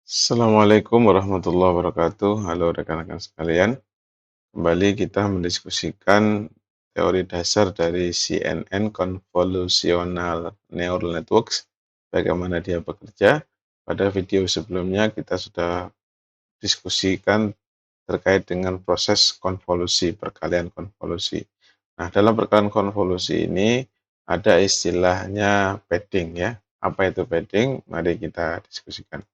Assalamualaikum warahmatullahi wabarakatuh. Halo rekan-rekan sekalian. Kembali kita mendiskusikan teori dasar dari CNN Convolutional Neural Networks, bagaimana dia bekerja. Pada video sebelumnya kita sudah diskusikan terkait dengan proses konvolusi, perkalian konvolusi. Nah, dalam perkalian konvolusi ini ada istilahnya padding ya. Apa itu padding? Mari kita diskusikan.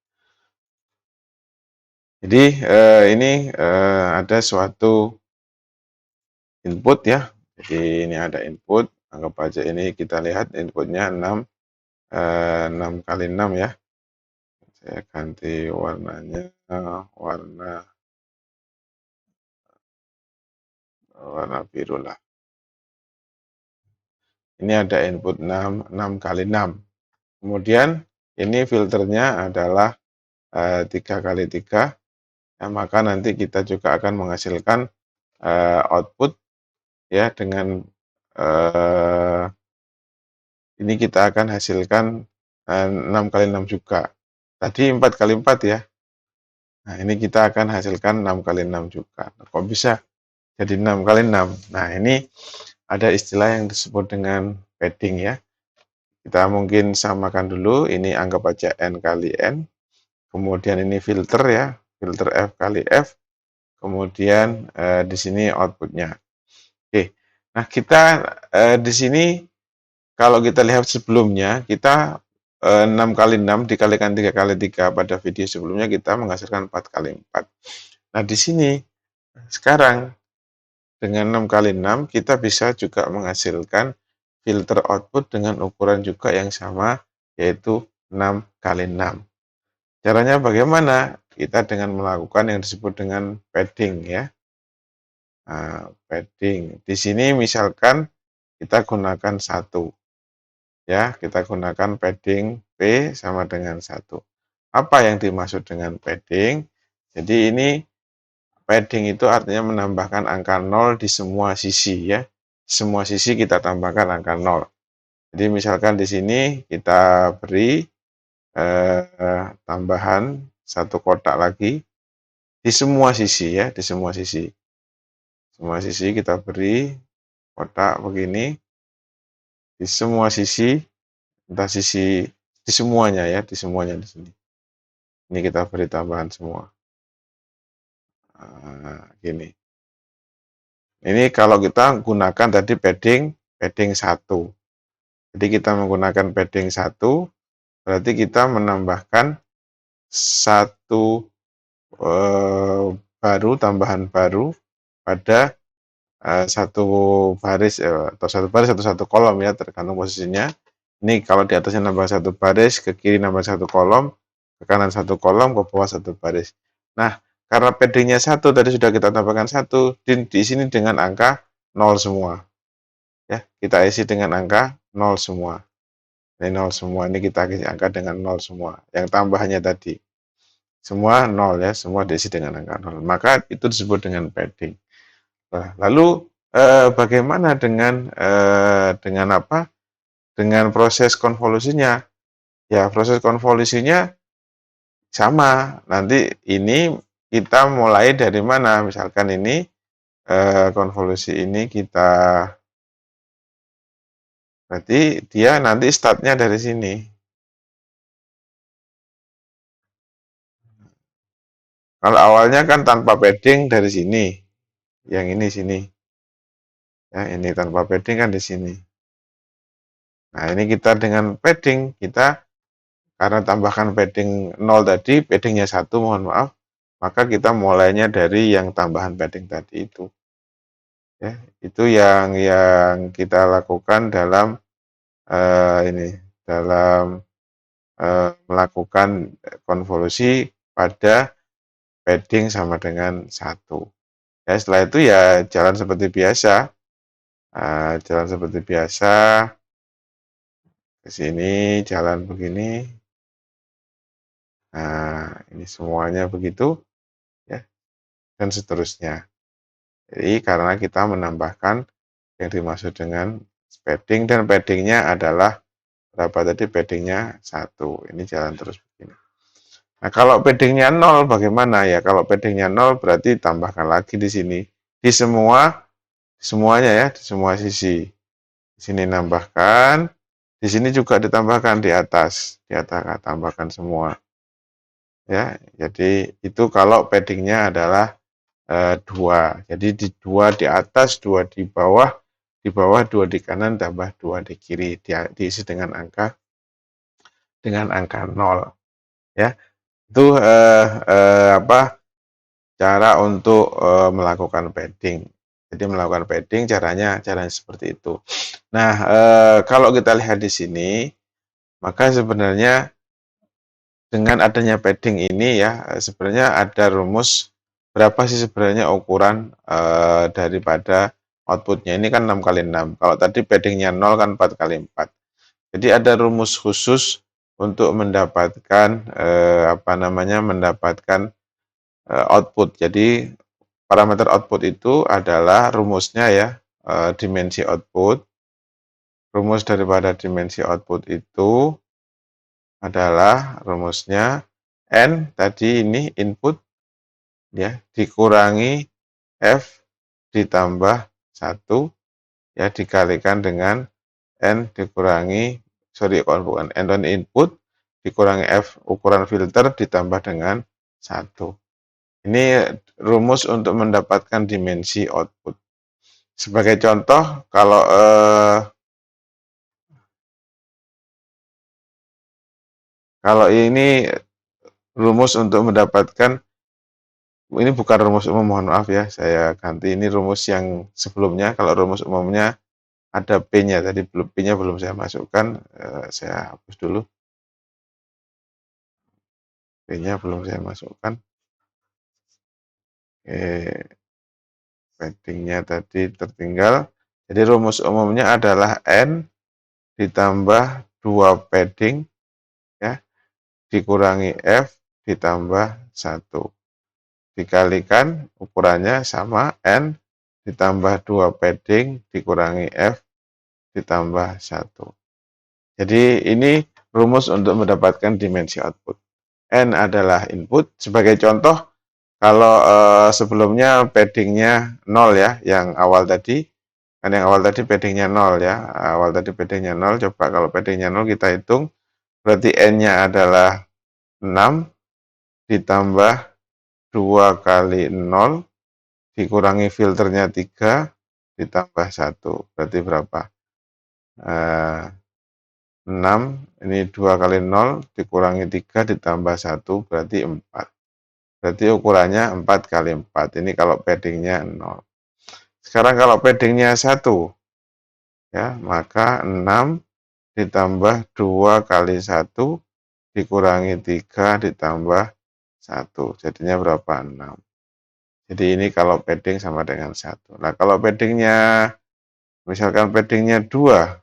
Jadi ini ada suatu input ya. Jadi ini ada input, anggap aja ini kita lihat inputnya 6 kali 6 ya. Saya ganti warnanya warna biru lah. Ini ada input 6 kali 6. Kemudian ini filternya adalah 3 kali 3. Ya, maka nanti kita juga akan menghasilkan output ya dengan ini kita akan hasilkan 6 kali 6 juga. Tadi 4 kali 4 ya. Nah, ini kita akan hasilkan 6 kali 6 juga. Nah, kok bisa jadi 6 kali 6? Nah, ini ada istilah yang disebut dengan padding ya. Kita mungkin samakan dulu, ini anggap aja N kali N. Kemudian ini filter ya, filter F kali F. Kemudian di sini outputnya. Oke, nah kita di sini kalau kita lihat sebelumnya, kita 6 kali 6 dikalikan 3 kali 3 pada video sebelumnya kita menghasilkan 4 kali 4. Nah, di sini sekarang dengan 6 kali 6 kita bisa juga menghasilkan filter output dengan ukuran juga yang sama, yaitu 6 kali 6. Caranya bagaimana? Kita dengan melakukan yang disebut dengan padding ya. Nah, padding. Di sini misalkan kita gunakan 1. Ya, kita gunakan padding P sama dengan 1. Apa yang dimaksud dengan padding? Jadi ini padding itu artinya menambahkan angka 0 di semua sisi ya. Semua sisi kita tambahkan angka 0. Jadi misalkan di sini kita beri tambahan satu kotak lagi di semua sisi ya, di semua sisi. Semua sisi kita beri kotak begini di semua sisi, entah sisi di semuanya ya, di semuanya di sini. Ini kita beri tambahan semua. Nah, gini. Ini kalau kita gunakan tadi padding 1. Jadi kita menggunakan padding 1, berarti kita menambahkan satu tambahan baru pada satu baris atau satu kolom ya, tergantung posisinya. Ini kalau di atasnya nambah satu baris, ke kiri nambah satu kolom, ke kanan satu kolom, ke bawah satu baris. Nah, karena paddingnya 1 tadi sudah kita tambahkan 1, di sini dengan angka 0 semua. Ya, kita isi dengan angka 0 semua. Ini 0 semua, ini kita isi angka dengan 0 semua. Yang tambahannya tadi. Semua 0 ya, semua diisi dengan angka 0. Maka itu disebut dengan padding. Nah, lalu bagaimana dengan apa? Dengan proses konvolusinya. Ya, proses konvolusinya sama. Nanti ini kita mulai dari mana? Misalkan ini konvolusi ini kita berarti dia nanti startnya dari sini. Kalau awalnya kan tanpa padding dari sini. Yang ini sini. Ya, ini tanpa padding kan di sini. Nah, ini kita dengan padding, kita karena tambahkan padding 0 tadi, paddingnya 1, mohon maaf, maka kita mulainya dari yang tambahan padding tadi itu. Ya, itu yang kita lakukan dalam dalam melakukan konvolusi pada padding sama dengan 1. Ya, setelah itu ya jalan seperti biasa. Jalan seperti biasa, ke sini jalan begini. Nah, ini semuanya begitu ya, dan seterusnya. Jadi karena kita menambahkan yang dimaksud dengan padding, dan paddingnya adalah berapa tadi? Paddingnya 1. Ini jalan terus begini. Nah, kalau paddingnya 0 bagaimana ya? Kalau paddingnya 0 berarti tambahkan lagi di sini. Di semuanya ya, di semua sisi. Di sini nambahkan, di sini juga ditambahkan di atas. Di atas tambahkan semua. Ya, jadi itu kalau paddingnya adalah 2. Jadi di 2 di atas, 2 di bawah 2 di kanan, tambah 2 di kiri. Diisi dengan angka 0. Ya, itu cara untuk melakukan padding. Jadi melakukan padding caranya seperti itu. Nah, kalau kita lihat di sini, maka sebenarnya dengan adanya padding ini ya, sebenarnya ada rumus berapa sih sebenarnya ukuran daripada outputnya. Ini kan 6 kali 6. Kalau tadi paddingnya 0 kan 4 kali 4. Jadi ada rumus khusus untuk mendapatkan output. Jadi parameter output itu adalah rumusnya ya, dimensi output. Rumus daripada dimensi output itu adalah rumusnya N tadi ini input ya dikurangi F ditambah 1 ya dikalikan dengan N dikurangi bukan N input dikurangi F ukuran filter ditambah dengan 1. Ini rumus untuk mendapatkan dimensi output. Sebagai contoh, kalau ini rumus untuk mendapatkan, ini bukan rumus umum, mohon maaf ya, saya ganti. Ini rumus yang sebelumnya. Kalau rumus umumnya ada P-nya, tadi P-nya belum saya masukkan, saya hapus dulu. P-nya belum saya masukkan. Paddingnya tadi tertinggal. Jadi rumus umumnya adalah N ditambah 2 padding ya dikurangi F ditambah 1. Dikalikan ukurannya sama N ditambah 2 padding dikurangi F ditambah 1. Jadi ini rumus untuk mendapatkan dimensi output. N adalah input. Sebagai contoh, kalau sebelumnya paddingnya 0 ya, yang awal tadi, kan yang awal tadi paddingnya 0 ya, awal tadi paddingnya 0, coba kalau paddingnya 0 kita hitung, berarti N-nya adalah 6 ditambah 2 kali 0 dikurangi filternya 3 ditambah 1, berarti berapa? 6, ini 2 kali 0 dikurangi 3 ditambah 1 berarti 4. Berarti ukurannya 4 kali 4. Ini kalau paddingnya 0. Sekarang kalau paddingnya 1, ya, maka 6 ditambah 2 kali 1 dikurangi 3 ditambah 1. Jadinya berapa? 6. Jadi ini kalau padding sama dengan 1. Nah, kalau paddingnya, misalkan paddingnya 2,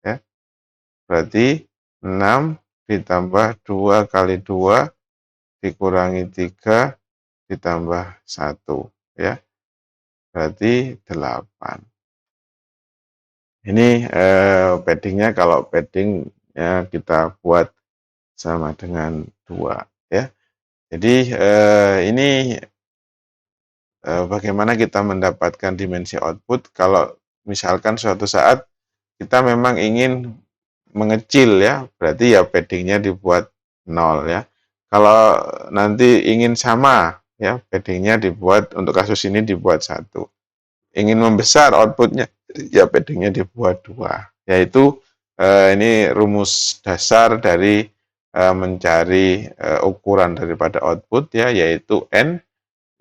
ya, berarti 6 ditambah 2 kali 2 dikurangi 3 ditambah 1 ya. Berarti 8. Ini paddingnya kalau paddingnya kita buat sama dengan 2 ya. Jadi ini bagaimana kita mendapatkan dimensi output kalau misalkan suatu saat kita memang ingin mengecil ya, berarti ya paddingnya dibuat 0 ya. Kalau nanti ingin sama ya, paddingnya dibuat, untuk kasus ini dibuat 1. Ingin membesar outputnya ya paddingnya dibuat 2. Yaitu ini rumus dasar dari mencari ukuran daripada output ya, yaitu N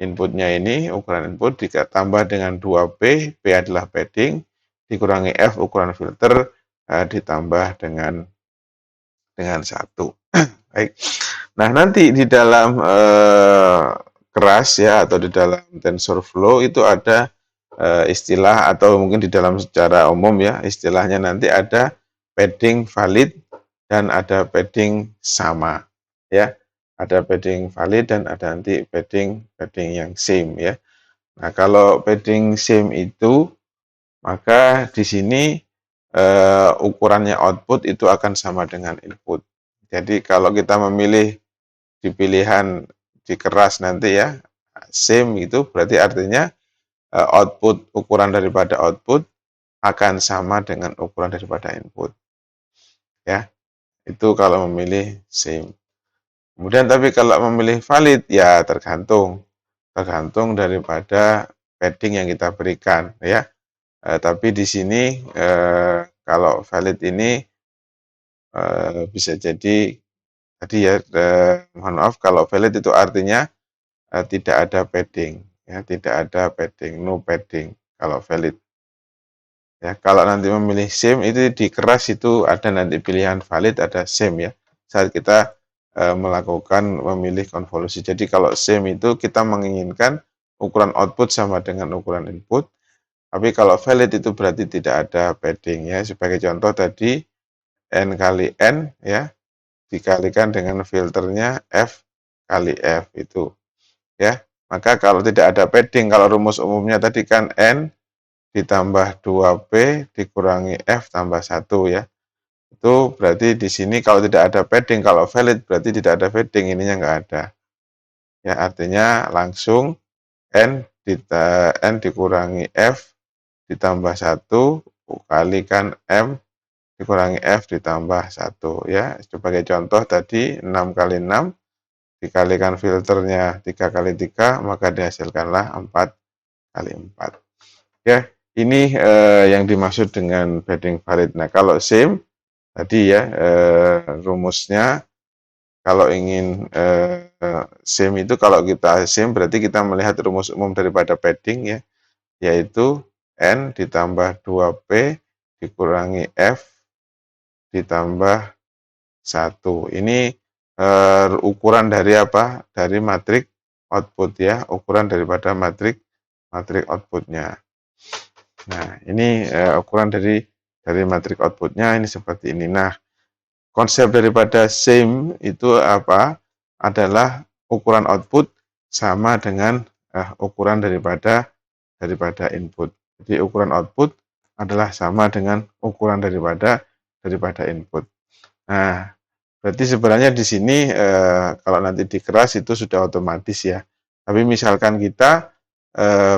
inputnya ini, ukuran input ditambah dengan 2P, P adalah padding, dikurangi F ukuran filter, ditambah dengan 1. Baik. Nah, nanti di dalam keras ya, atau di dalam TensorFlow itu ada istilah, atau mungkin di dalam secara umum ya, istilahnya nanti ada padding valid dan ada padding sama ya. Ada padding valid dan ada nanti padding yang same ya. Nah, kalau padding same itu, maka di sini ukurannya output itu akan sama dengan input. Jadi kalau kita memilih di pilihan dikeras nanti ya, same itu berarti artinya ukuran daripada output akan sama dengan ukuran daripada input. Ya, itu kalau memilih same. Kemudian tapi kalau memilih valid ya tergantung daripada padding yang kita berikan ya. Tapi di sini kalau valid ini bisa jadi tadi ya, mohon maaf, kalau valid itu artinya tidak ada padding ya, tidak ada padding, no padding kalau valid. Ya, kalau nanti memilih same itu di keras itu ada nanti pilihan valid, ada same ya. Saat kita melakukan memilih konvolusi. Jadi kalau same itu kita menginginkan ukuran output sama dengan ukuran input. Tapi kalau valid itu berarti tidak ada padding ya. Sebagai contoh tadi N kali N ya dikalikan dengan filternya F kali F itu ya. Maka kalau tidak ada padding, kalau rumus umumnya tadi kan N ditambah 2P dikurangi F tambah 1 ya. Itu berarti di sini kalau tidak ada padding, kalau valid berarti tidak ada padding, ininya enggak ada. Ya, artinya langsung N dikurangi F ditambah 1 kalikan M dikurangi F ditambah 1 ya. Sebagai contoh tadi 6 kali 6 dikalikan filternya 3 kali 3 maka dihasilkanlah 4 kali 4. Ya, ini yang dimaksud dengan padding valid. Nah, kalau same tadi ya rumusnya kalau ingin same itu kalau kita same berarti kita melihat rumus umum daripada padding ya, yaitu N ditambah 2P dikurangi F ditambah 1. Ini ukuran dari apa? Dari matrik output ya, ukuran daripada matrik outputnya. Nah, ini ukuran dari matrik outputnya ini seperti ini. Nah, konsep daripada same itu apa? Adalah ukuran output sama dengan ukuran daripada input. Jadi ukuran output adalah sama dengan ukuran daripada input. Nah, berarti sebenarnya di sini kalau nanti dikeras itu sudah otomatis ya. Tapi misalkan kita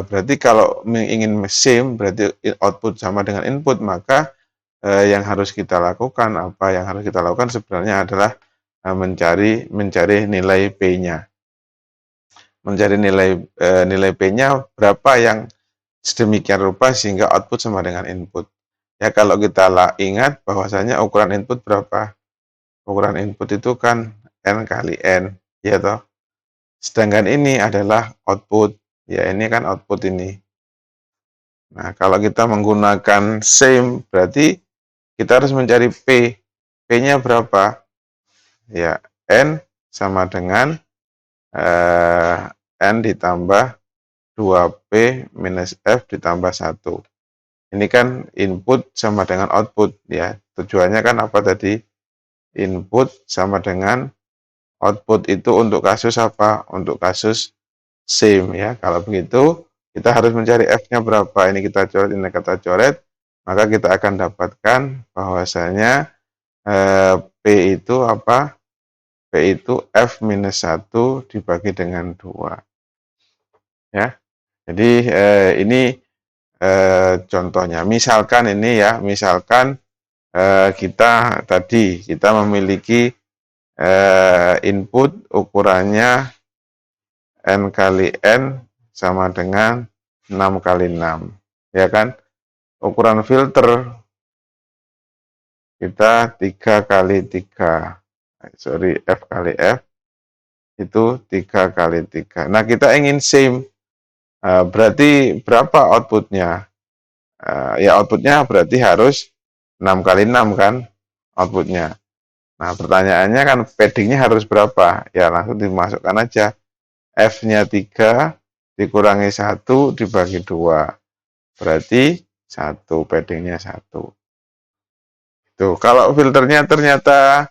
berarti kalau ingin same berarti output sama dengan input, maka yang harus kita lakukan sebenarnya adalah mencari nilai P-nya. Mencari nilai P-nya berapa yang sedemikian rupa sehingga output sama dengan input. Ya, kalau kita ingat bahwasanya ukuran input berapa? Ukuran input itu kan N kali N, ya toh. Sedangkan ini adalah output. Ya, ini kan output ini. Nah, kalau kita menggunakan same, berarti kita harus mencari P. P-nya berapa? Ya, N sama dengan N ditambah 2P minus F ditambah 1. Ini kan input sama dengan output ya. Tujuannya kan apa tadi? Input sama dengan output itu untuk kasus apa? Untuk kasus same ya. Kalau begitu kita harus mencari F-nya berapa. Ini kita coret, ini kita coret. Maka kita akan dapatkan bahwasanya P itu apa? P itu F minus 1 dibagi dengan 2. Ya. Jadi ini contohnya. Misalkan ini ya, misalkan kita memiliki input ukurannya N kali N sama dengan 6 kali 6. Ya kan? Ukuran filter kita 3 kali 3. F kali F itu 3 kali 3. Nah, kita ingin same. Berarti berapa outputnya? Ya outputnya berarti harus 6 kali 6 kan outputnya. Nah, pertanyaannya kan paddingnya harus berapa? Ya langsung dimasukkan aja. F-nya 3 dikurangi 1 dibagi 2. Berarti 1, paddingnya 1. Tuh, kalau filternya ternyata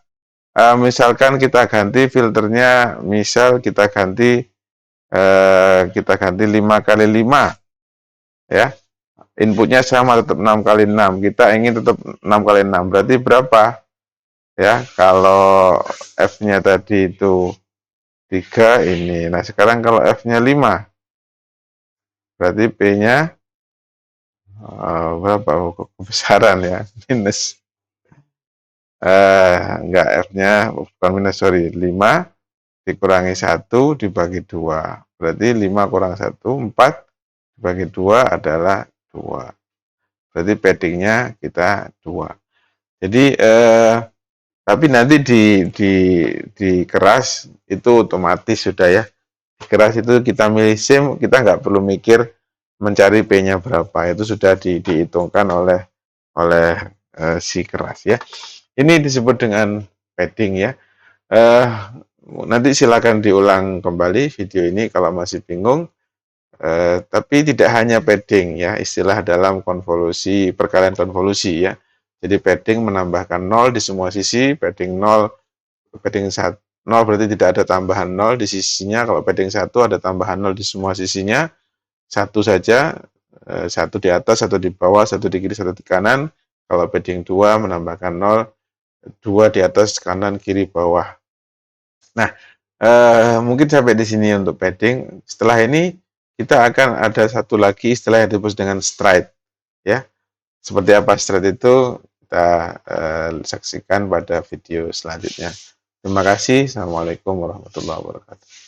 misalkan kita ganti filternya, misal kita ganti 5 kali 5 ya. Inputnya sama tetap 6 kali 6. Kita ingin tetap 6 kali 6. Berarti berapa? Ya, kalau F-nya tadi itu 3 ini. Nah, sekarang kalau F-nya 5, berarti P-nya berapa? Oh, kebesaran ya, minus. Enggak, F-nya bukan minus, sorry, 5 dikurangi 1 dibagi 2. Berarti 5 kurang 1, 4 dibagi 2 adalah 2. Berarti paddingnya kita 2. Jadi tapi nanti di keras itu otomatis sudah ya. Di keras itu kita milih SIM, kita nggak perlu mikir mencari P-nya berapa. Itu sudah dihitungkan oleh si keras ya. Ini disebut dengan padding ya. Eh, Nanti silakan diulang kembali video ini kalau masih bingung. Tapi tidak hanya padding ya, istilah dalam konvolusi, perkalian konvolusi ya. Jadi padding menambahkan 0 di semua sisi, padding 0, padding 1, 0 berarti tidak ada tambahan 0 di sisinya, kalau padding 1 ada tambahan 0 di semua sisinya, satu saja, satu di atas, satu di bawah, satu di kiri, satu di kanan. Kalau padding 2 menambahkan 0, 2 di atas, kanan, kiri, bawah. Nah, mungkin sampai di sini untuk padding. Setelah ini kita akan ada satu lagi istilah yang disebut dengan stride ya. Seperti apa stride itu kita saksikan pada video selanjutnya. Terima kasih. Assalamualaikum warahmatullahi wabarakatuh.